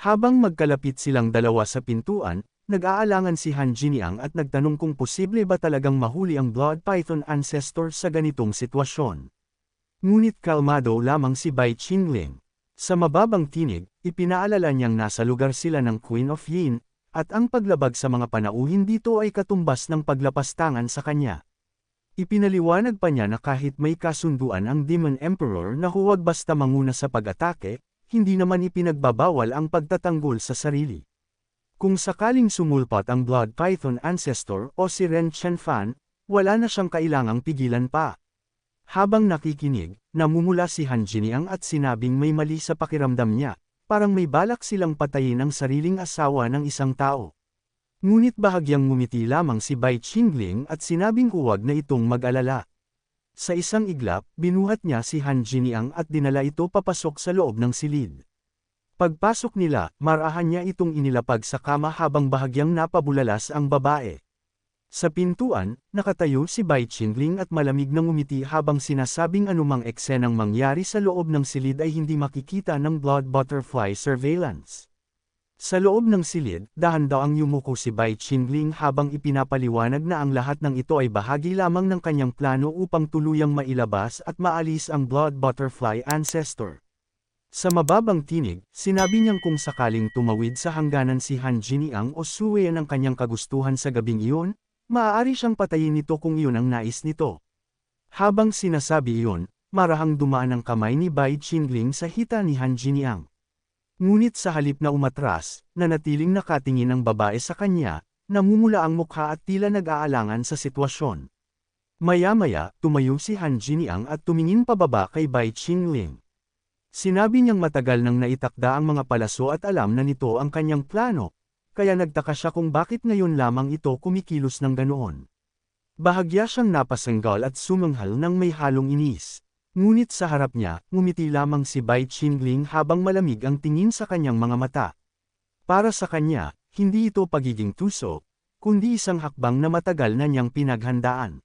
Habang magkalapit silang dalawa sa pintuan, nag-aalangan si Han Jiniang at nagtanong kung posible ba talagang mahuli ang Blood Python ancestor sa ganitong sitwasyon. Ngunit kalmado lamang si Bai Qingling. Sa mababang tinig, ipinaalala niyang nasa lugar sila ng Queen of Yin, at ang paglabag sa mga panauhin dito ay katumbas ng paglapastangan sa kanya. Ipinaliwanag pa niya na kahit may kasunduan ang Demon Emperor na huwag basta manguna sa pag-atake, hindi naman ipinagbabawal ang pagtatanggol sa sarili. Kung sakaling sumulpat ang Blood Python ancestor o si Ren Qianfan, wala na siyang kailangang pigilan pa. Habang nakikinig, namumula si Han Jiniang at sinabing may mali sa pakiramdam niya, parang may balak silang patayin ang sariling asawa ng isang tao. Ngunit bahagyang ngumiti lamang si Bai Qingling at sinabing huwag na itong mag-alala. Sa isang iglap, binuhat niya si Han Jiniang at dinala ito papasok sa loob ng silid. Pagpasok nila, marahan niya itong inilapag sa kama habang bahagyang napabulalas ang babae. Sa pintuan, nakatayo si Bai Qingling at malamig na ngumiti habang sinasabing anumang eksenang mangyari sa loob ng silid ay hindi makikita ng Blood Butterfly Surveillance. Sa loob ng silid, dahan-dahang yumuko si Bai Qingling habang ipinapaliwanag na ang lahat ng ito ay bahagi lamang ng kanyang plano upang tuluyang mailabas at maalis ang Blood Butterfly ancestor. Sa mababang tinig, sinabi niyang kung sakaling tumawid sa hangganan si Han Jiniang o Su Wei ang kanyang kagustuhan sa gabing iyon, maaari siyang patayin nito kung iyon ang nais nito. Habang sinasabi iyon, marahang dumaan ang kamay ni Bai Qingling sa hita ni Han Jiniang. Ngunit sa halip na umatras, nanatiling nakatingin ang babae sa kanya, namumula ang mukha at tila nag-aalangan sa sitwasyon. Maya-maya, tumayo si Han Jiniang at tumingin pababa kay Bai Qingling. Sinabi niyang matagal nang naitakda ang mga palaso at alam na nito ang kanyang plano, kaya nagtaka siya kung bakit ngayon lamang ito kumikilos ng ganoon. Bahagya siyang napasanggal at sumanghal ng may halong inis. Ngunit sa harap niya, ngumiti lamang si Bai Qingling habang malamig ang tingin sa kanyang mga mata. Para sa kanya, hindi ito pagiging tuso, kundi isang hakbang na matagal na niyang pinaghandaan.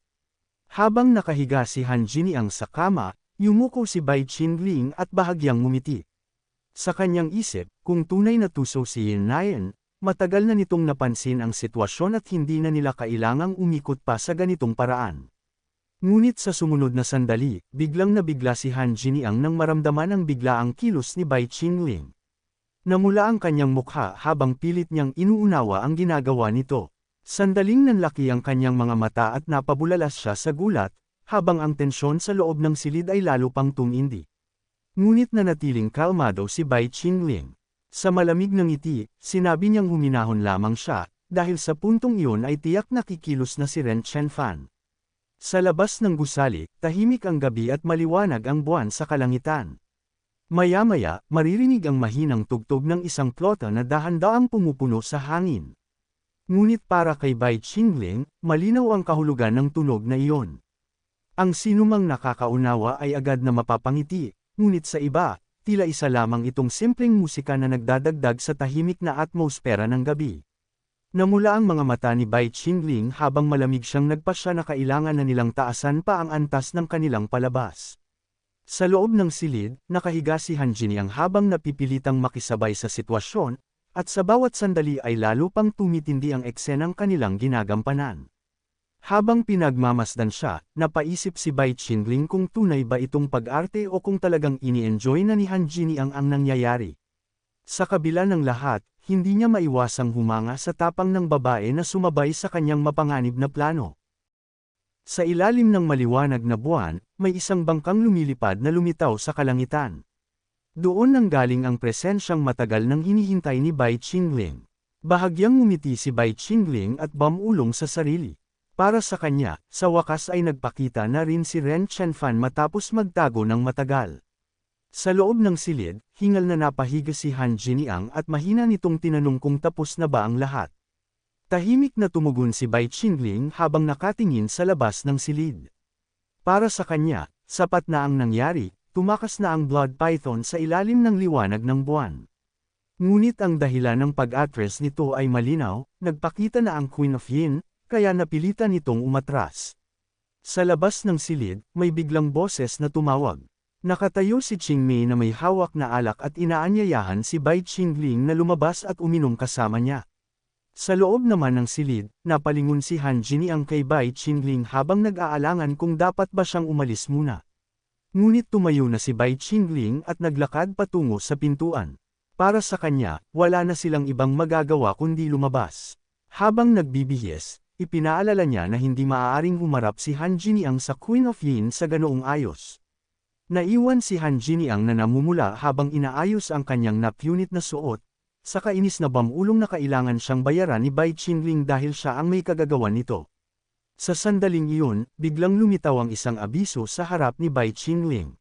Habang nakahiga si Han Jiniang sa kama, yumuko si Bai Qingling at bahagyang ngumiti. Sa kanyang isip, kung tunay na tuso si Yin Nayan, matagal na nitong napansin ang sitwasyon at hindi na nila kailangang umikot pa sa ganitong paraan. Ngunit sa sumunod na sandali, biglang nabigla si Han Jiniang nang maramdaman ang biglaang kilos ni Bai Qingling. Namula ang kanyang mukha habang pilit niyang inuunawa ang ginagawa nito. Sandaling nanlaki ang kanyang mga mata at napabulalas siya sa gulat, habang ang tensyon sa loob ng silid ay lalo pang tumindi. Ngunit nanatiling kalmado si Bai Qingling. Sa malamig na ngiti, sinabi niyang huminahon lamang siya, dahil sa puntong iyon ay tiyak nakikilos na si Ren Qianfan. Sa labas ng gusali, tahimik ang gabi at maliwanag ang buwan sa kalangitan. Maya-maya, maririnig ang mahinang tugtog ng isang plota na dahan-daang pumupuno sa hangin. Ngunit para kay Bai Qingling, malinaw ang kahulugan ng tunog na iyon. Ang sinumang nakakaunawa ay agad na mapapangiti, ngunit sa iba, tila isa lamang itong simpleng musika na nagdadagdag sa tahimik na atmosfera ng gabi. Namula ang mga mata ni Bai Qingling habang malamig siyang nagpasya na kailangan na nilang taasan pa ang antas ng kanilang palabas. Sa loob ng silid, nakahiga si Han Jiniang habang napipilitang makisabay sa sitwasyon, at sa bawat sandali ay lalo pang tumitindi ang eksenang kanilang ginagampanan. Habang pinagmamasdan siya, napaisip si Bai Qingling kung tunay ba itong pag-arte o kung talagang ini-enjoy na ni Han Jiniang ang nangyayari. Sa kabila ng lahat, hindi niya maiwasang humanga sa tapang ng babae na sumabay sa kanyang mapanganib na plano. Sa ilalim ng maliwanag na buwan, may isang bangkang lumilipad na lumitaw sa kalangitan. Doon nanggaling ang presensyang matagal nang hinihintay ni Bai Qingling. Bahagyang ngumiti si Bai Qingling at bumulong sa sarili. Para sa kanya, sa wakas ay nagpakita na rin si Ren Qianfan matapos magtago ng matagal. Sa loob ng silid, hingal na napahiga si Han Jiniang at mahina nitong tinanong kung tapos na ba ang lahat. Tahimik na tumugon si Bai Qingling habang nakatingin sa labas ng silid. Para sa kanya, sapat na ang nangyari, tumakas na ang Blood Python sa ilalim ng liwanag ng buwan. Ngunit ang dahilan ng pag-address nito ay malinaw, nagpakita na ang Queen of Yin, kaya napilitan itong umatras. Sa labas ng silid, may biglang boses na tumawag. Nakatayo si Qingmei na may hawak na alak at inaanyayahan si Bai Qingling na lumabas at uminom kasama niya. Sa loob naman ng silid, napalingon si Han Jiniang kay Bai Qingling habang nag-aalangan kung dapat ba siyang umalis muna. Ngunit tumayo na si Bai Qingling at naglakad patungo sa pintuan. Para sa kanya, wala na silang ibang magagawa kundi lumabas. Habang nagbibihis, ipinaalala niya na hindi maaaring humarap si Han Jiniang sa Queen of Yin sa ganoong ayos. Naiwan si Han Jiniang na namumula habang inaayos ang kanyang napunit na suot, sa kainis na bamulong na kailangan siyang bayaran ni Bai Qingling dahil siya ang may kagagawan nito. Sa sandaling iyon, biglang lumitaw ang isang abiso sa harap ni Bai Qingling.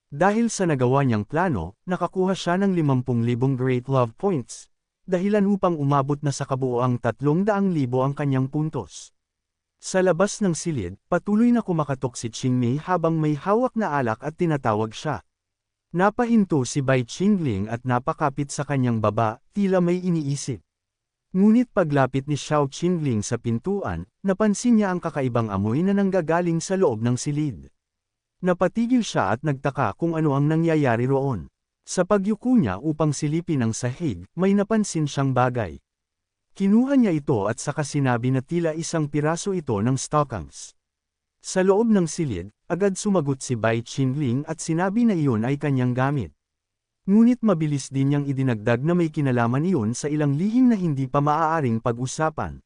Dahil sa nagawa niyang plano, nakakuha siya ng 50,000 Great Love Points, dahilan upang umabot na sa kabuoang 300,000 ang kanyang puntos. Sa labas ng silid, patuloy na kumakatok si Qingmei habang may hawak na alak at tinatawag siya. Napahinto si Bai Qingling at napakapit sa kanyang baba, tila may iniisip. Ngunit paglapit ni Xiao Qingling sa pintuan, napansin niya ang kakaibang amoy na nanggagaling sa loob ng silid. Napatigil siya at nagtaka kung ano ang nangyayari roon. Sa pagyuko niya upang silipin ang sahig, may napansin siyang bagay. Kinuha niya ito at saka sinabi na tila isang piraso ito ng stockings. Sa loob ng silid, agad sumagot si Bai Qingling at sinabi na iyon ay kanyang gamit. Ngunit mabilis din niyang idinagdag na may kinalaman iyon sa ilang lihim na hindi pa maaaring pag-usapan.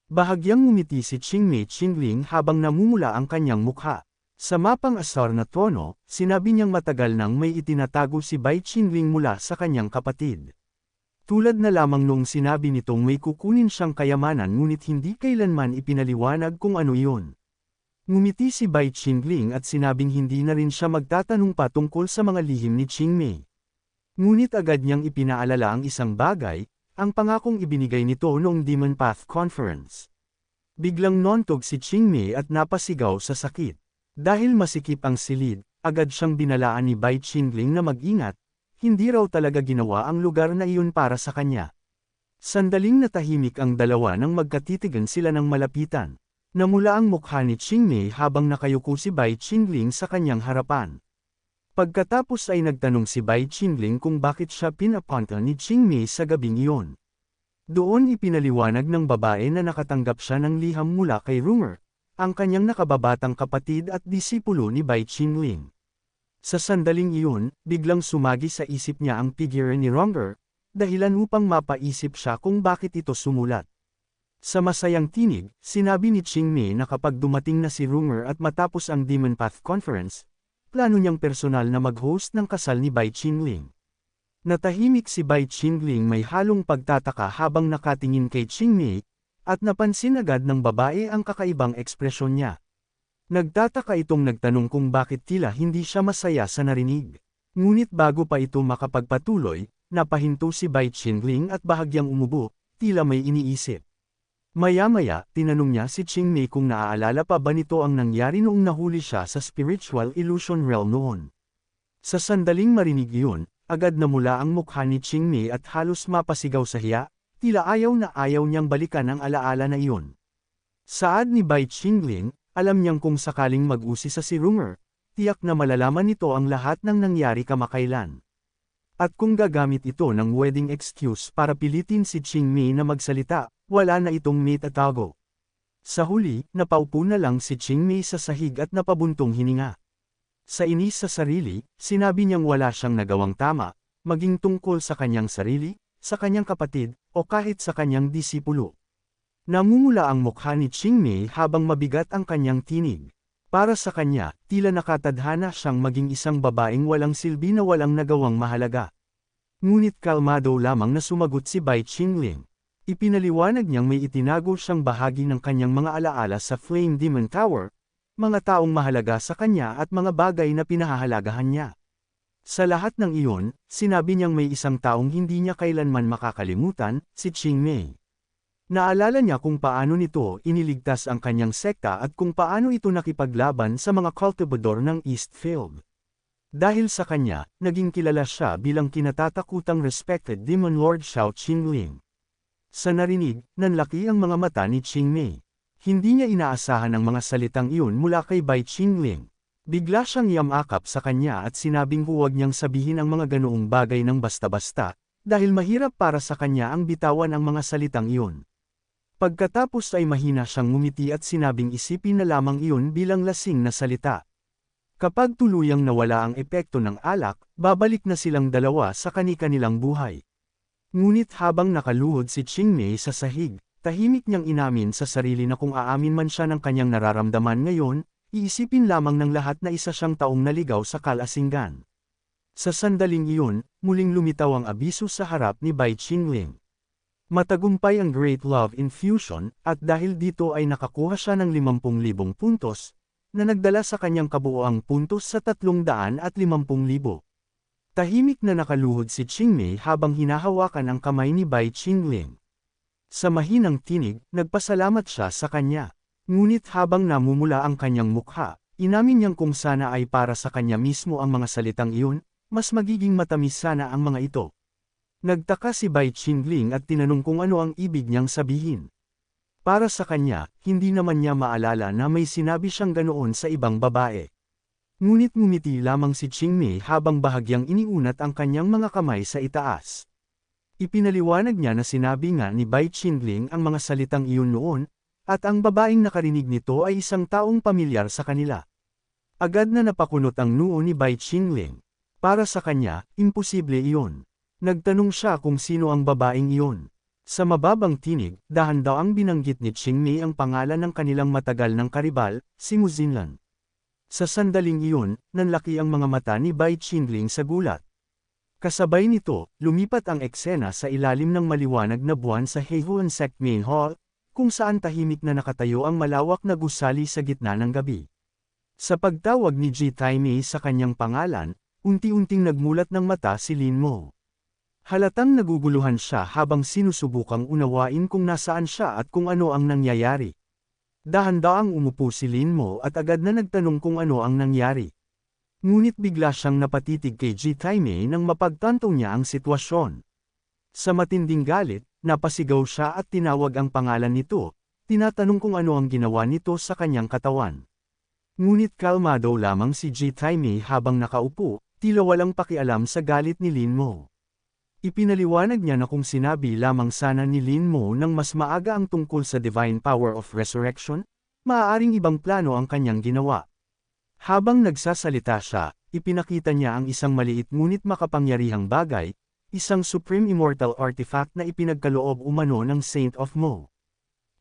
Bahagyang ngumiti si Qingling habang namumula ang kanyang mukha. Sa mapang asar na tono, sinabi niyang matagal nang may itinatago si Bai Qingling mula sa kanyang kapatid. Tulad na lamang noong sinabi nitong may kukunin siyang kayamanan ngunit hindi kailanman ipinaliwanag kung ano iyon. Ngumiti si Bai Qingling at sinabing hindi na rin siya magtatanong pa tungkol sa mga lihim ni Qingmei. Ngunit agad niyang ipinaalala ang isang bagay, ang pangakong ibinigay nito noong Demon Path Conference. Biglang nontog si Qingmei at napasigaw sa sakit. Dahil masikip ang silid, agad siyang binalaan ni Bai Qingling na mag-ingat, hindi raw talaga ginawa ang lugar na iyon para sa kanya. Sandaling natahimik ang dalawa nang magkatitigan sila ng malapitan. Namula ang mukha ni Qingmei habang nakayuko si Bai Qingling sa kanyang harapan. Pagkatapos ay nagtanong si Bai Qingling kung bakit siya pinapunta ni Qingmei sa gabing iyon. Doon ipinaliwanag ng babae na nakatanggap siya ng liham mula kay Rumor, ang kanyang nakababatang kapatid at disipulo ni Bai Qingling. Sa sandaling iyon, biglang sumagi sa isip niya ang figure ni Rumor, dahilan upang mapaisip siya kung bakit ito sumulat. Sa masayang tinig, sinabi ni Qingmei na kapag dumating na si Rumor at matapos ang Demon Path Conference, plano niyang personal na mag-host ng kasal ni Bai Qingling. Natahimik si Bai Qingling may halong pagtataka habang nakatingin kay Qingmei, at napansin agad ng babae ang kakaibang ekspresyon niya. Nagtataka itong nagtanong kung bakit tila hindi siya masaya sa narinig. Ngunit bago pa ito makapagpatuloy, napahinto si Bai Qingling at bahagyang umubo, tila may iniisip. Maya-maya, tinanong niya si Qingmei kung naaalala pa ba nito ang nangyari noong nahuli siya sa spiritual illusion realm noon. Sa sandaling marinig iyon, agad namula ang mukha ni Qingmei at halos mapasigaw sa hiya, tila ayaw na ayaw niyang balikan ang alaala na iyon. Saad ni Bai Qingling, alam niyang kung sakaling mag-usi sa si Rumor, tiyak na malalaman nito ang lahat ng nangyari kamakailan. At kung gagamit ito ng wedding excuse para pilitin si Qingmei na magsalita, wala na itong may tatago. Sa huli, napaupo na lang si Qingmei sa sahig at napabuntong hininga. Sa inis sa sarili, sinabi niyang wala siyang nagawang tama, maging tungkol sa kanyang sarili, sa kanyang kapatid, o kahit sa kanyang disipulo. Namumula ang mukha ni Qingmei habang mabigat ang kanyang tinig. Para sa kanya, tila nakatadhana siyang maging isang babaeng walang silbi na walang nagawang mahalaga. Ngunit kalmado lamang na sumagot si Bai Qingling. Ipinaliwanag niyang may itinago siyang bahagi ng kanyang mga alaala sa Flame Demon Tower, mga taong mahalaga sa kanya at mga bagay na pinahahalagahan niya. Sa lahat ng iyon, sinabi niyang may isang taong hindi niya kailanman makakalimutan, si Qingmei. Naalala niya kung paano nito iniligtas ang kanyang sekta at kung paano ito nakipaglaban sa mga cultivador ng Eastfield. Dahil sa kanya, naging kilala siya bilang kinatatakutang respected Demon Lord Xiao Qingling. Sa narinig, nanlaki ang mga mata ni Qingmei. Hindi niya inaasahan ang mga salitang iyon mula kay Bai Qingling. Bigla siyang yamakap sa kanya at sinabing huwag niyang sabihin ang mga ganoong bagay ng basta-basta, dahil mahirap para sa kanya ang bitawan ang mga salitang iyon. Pagkatapos ay mahina siyang ngumiti at sinabing isipin na lamang iyon bilang lasing na salita. Kapag tuluyang nawala ang epekto ng alak, babalik na silang dalawa sa kani-kanilang buhay. Ngunit habang nakaluhod si Qingmei sa sahig, tahimik niyang inamin sa sarili na kung aamin man siya ng kanyang nararamdaman ngayon, iisipin lamang ng lahat na isa siyang taong naligaw sa kalasingan. Sa sandaling iyon, muling lumitaw ang abiso sa harap ni Bai Qingling. Matagumpay ang Great Love Infusion, at dahil dito ay nakakuha siya ng 50,000 puntos, na nagdala sa kanyang kabuoang puntos sa 350,000. Tahimik na nakaluhod si Qingmei habang hinahawakan ang kamay ni Bai Qingling. Sa mahinang tinig, nagpasalamat siya sa kanya. Ngunit habang namumula ang kanyang mukha, inamin niyang kung sana ay para sa kanya mismo ang mga salitang iyon, mas magiging matamis sana ang mga ito. Nagtaka si Bai Qingling at tinanong kung ano ang ibig niyang sabihin. Para sa kanya, hindi naman niya maalala na may sinabi siyang ganoon sa ibang babae. Ngunit ngumiti lamang si Qingmei habang bahagyang iniunat ang kanyang mga kamay sa itaas. Ipinaliwanag niya na sinabi nga ni Bai Qingling ang mga salitang iyon noon, at ang babaeng nakarinig nito ay isang taong pamilyar sa kanila. Agad na napakunot ang noo ni Bai Qingling. Para sa kanya, imposible iyon. Nagtanong siya kung sino ang babaeng iyon. Sa mababang tinig, dahan-dahang binanggit ni Qingmei ang pangalan ng kanilang matagal ng karibal, si Mu Xinlan. Sa sandaling iyon, nanlaki ang mga mata ni Bai Qingling sa gulat. Kasabay nito, lumipat ang eksena sa ilalim ng maliwanag na buwan sa Heihuan Sect Main Hall, kung saan tahimik na nakatayo ang malawak na gusali sa gitna ng gabi. Sa pagtawag ni Ji Taimei sa kanyang pangalan, unti-unting nagmulat ng mata si Lin Mo. Halatang naguguluhan siya habang sinusubukang unawain kung nasaan siya at kung ano ang nangyayari. Dahan-daang umupo si Lin Mo at agad na nagtanong kung ano ang nangyari. Ngunit bigla siyang napatitig kay Ji Taimei nang mapagtanto niya ang sitwasyon. Sa matinding galit, napasigaw siya at tinawag ang pangalan nito, tinatanong kung ano ang ginawa nito sa kanyang katawan. Ngunit kalmado lamang si Ji Taimei habang nakaupo, tila walang pakialam sa galit ni Lin Mo. Ipinaliwanag niya na kung sinabi lamang sana ni Lin Mo nang mas maaga ang tungkol sa Divine Power of Resurrection, maaaring ibang plano ang kanyang ginawa. Habang nagsasalita siya, ipinakita niya ang isang maliit ngunit makapangyarihang bagay, isang Supreme Immortal Artifact na ipinagkaloob umano ng Saint of Mo.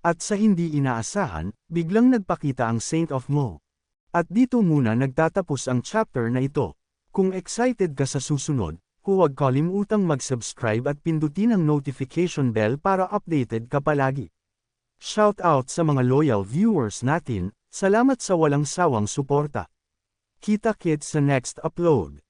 At sa hindi inaasahan, biglang nagpakita ang Saint of Mo. At dito muna nagtatapos ang chapter na ito. Kung excited ka sa susunod, huwag kalimutang mag-subscribe at pindutin ang notification bell para updated ka palagi. Shout out sa mga loyal viewers natin, salamat sa walang sawang suporta. Kita-kits sa next upload.